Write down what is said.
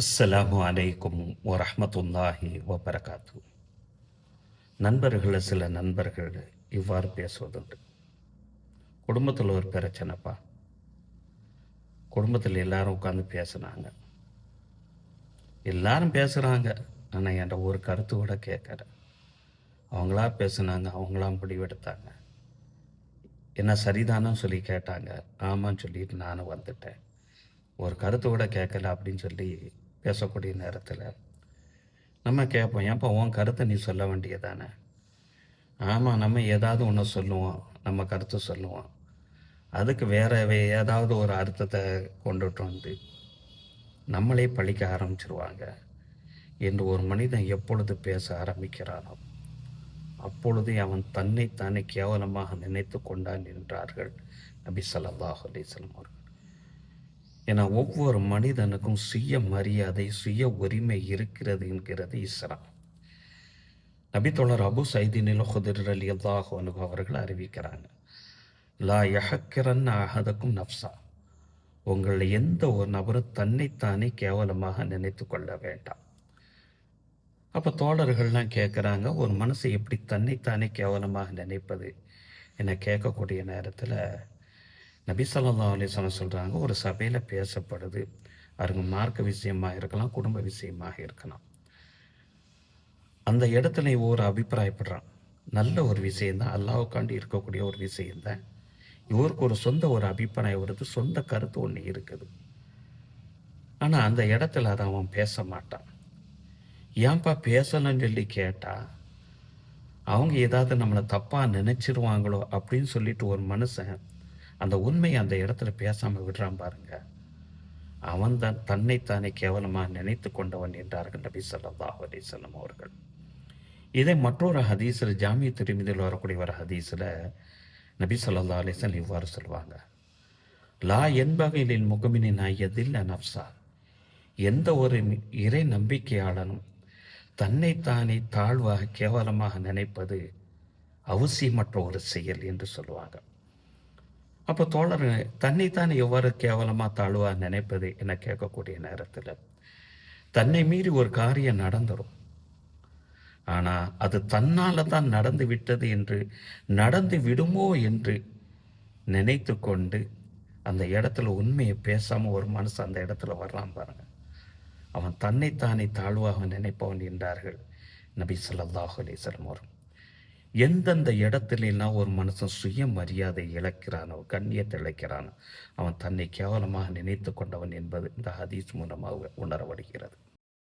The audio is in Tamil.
அஸ்ஸலாமு அலைக்கும் வரஹ்மத்துல்லாஹி வபரகாத்து. சில நண்பர்கள் இவ்வாறு பேசுவதுண்டு. குடும்பத்தில் ஒரு பிரச்சனைப்பா. குடும்பத்தில் எல்லாரும் உட்காந்து பேசுனாங்க. எல்லாரும் பேசுகிறாங்க. ஆனால் என்கிட்ட ஒரு கருத்து கூட கேட்கற. அவங்களா பேசுனாங்க, அவங்களா முடிவெடுத்தாங்க. என்ன சரிதானு சொல்லி கேட்டாங்க. ஆமான்னு சொல்லிட்டு நானும் வந்துட்டேன். ஒரு கருத்து கூட கேட்கல அப்படின்னு சொல்லி பேசக்கூடிய நேரத்தில் நம்ம கேட்போம், ஏன்ப்பா உன் கருத்தை நீ சொல்ல வேண்டியதானே? ஆமாம், நம்ம ஏதாவது ஒன்று சொல்லுவோம், நம்ம கருத்து சொல்லுவோம். அதுக்கு வேறு ஏதாவது ஒரு அர்த்தத்தை கொண்டுட்டு வந்து நம்மளே பழிக்க ஆரம்பிச்சிருவாங்க என்று ஒரு மனிதன் எப்பொழுது பேச ஆரம்பிக்கிறானோ அப்பொழுது அவன் தன்னைத்தானே கேவலமாக நினைத்து கொண்டான் என்றார்கள் நபி ஸல்லல்லாஹு அலைஹி வஸல்லம் அவர்கள். ஏன்னா ஒவ்வொரு மனிதனுக்கும் சுய மரியாதை, சுய உரிமை இருக்கிறது என்கிறது இஸ்லாம். நபித்தோழர் அபு சைதினில் ஹுதிர் ரலியல்லாஹு அன்ஹு அவர்கள் அறிவிக்கிறாங்க, லா யஹக்கிரன் அஹதக்கும் நஃப்ஸா, உங்களில் எந்த ஒரு நபரும் தன்னைத்தானே கேவலமாக நினைத்து கொள்ள வேண்டாம். அப்போ தோழர்கள்லாம் கேட்குறாங்க, ஒரு மனசை எப்படி தன்னைத்தானே கேவலமாக நினைப்பது என கேட்கக்கூடிய நேரத்தில் நபி ஸல்லல்லாஹு அலைஹி வஸல்லம் சொல்கிறாங்க, ஒரு சபையில் பேசப்படுது, அதுங்க மார்க்க விஷயமாக இருக்கலாம், குடும்ப விஷயமாக இருக்கலாம். அந்த இடத்துல ஒரு அபிப்பிராயப்படுறான், நல்ல ஒரு விஷயந்தான், அல்லாஹ்வுக்காண்டி இருக்கக்கூடிய ஒரு விஷயந்தான். இவருக்கு ஒரு சொந்த ஒரு அபிப்பிராயம் வருது, சொந்த கருத்து ஒன்று இருக்குது. ஆனால் அந்த இடத்துல அதை அவன் பேச மாட்டான். ஏன்பா பேசலன்னு சொல்லி கேட்டால் அவங்க ஏதாவது நம்மளை தப்பாக நினச்சிருவாங்களோ அப்படின்னு சொல்லிட்டு ஒரு மனுஷன் அந்த உண்மையை அந்த இடத்துல பேசாமல் விடுறான் பாருங்க, அவன் தான் தன்னைத்தானே கேவலமாக நினைத்து கொண்டவன் என்றார்கள் நபி ஸல்லல்லாஹு அலைஹி வஸல்லம் அவர்கள். இதை மற்றொரு ஹதீஸில் ஜாமிய திர்மிதியில் வரக்கூடிய ஒரு ஹதீஸில் நபி ஸல்லல்லாஹு அலைஹி வஸல்லம் இவ்வாறு சொல்லுவாங்க, லா என்பகையில் முகமினின் ஐயதில் நஃப்ஸா, எந்த ஒரு இறை நம்பிக்கையாளனும் தன்னைத்தானே தாழ்வாக கேவலமாக நினைப்பது அவசியமற்ற ஒரு செயல் என்று சொல்லுவாங்க. அப்போ தோழர் தன்னைத்தானே எவ்வாறு கேவலமாக தாழ்வாக நினைப்பது என கேட்கக்கூடிய நேரத்தில் தன்னை மீறி ஒரு காரியம் நடந்துடும், ஆனால் அது தன்னால் தான் நடந்து விட்டது என்று, நடந்து விடுமோ என்று நினைத்து கொண்டு அந்த இடத்துல உண்மையை பேசாமல் ஒரு மனுஷன் அந்த இடத்துல வர்றான் பாருங்க, அவன் தன்னைத்தானே தாழ்வாக நினைப்பவன் என்றார்கள் நபி ஸல்லல்லாஹு அலைஹி வஸல்லம் அவர்கள். எந்தெந்த இடத்துலலாம் ஒரு மனுஷன் சுய மரியாதை இழக்கிறானோ, கண்ணியத்தை இழக்கிறானோ, அவன் தன்னை கேவலமாக நினைத்து கொண்டவன் என்பது இந்த ஹதீஸ் மூலமாக உணரப்படுகிறது.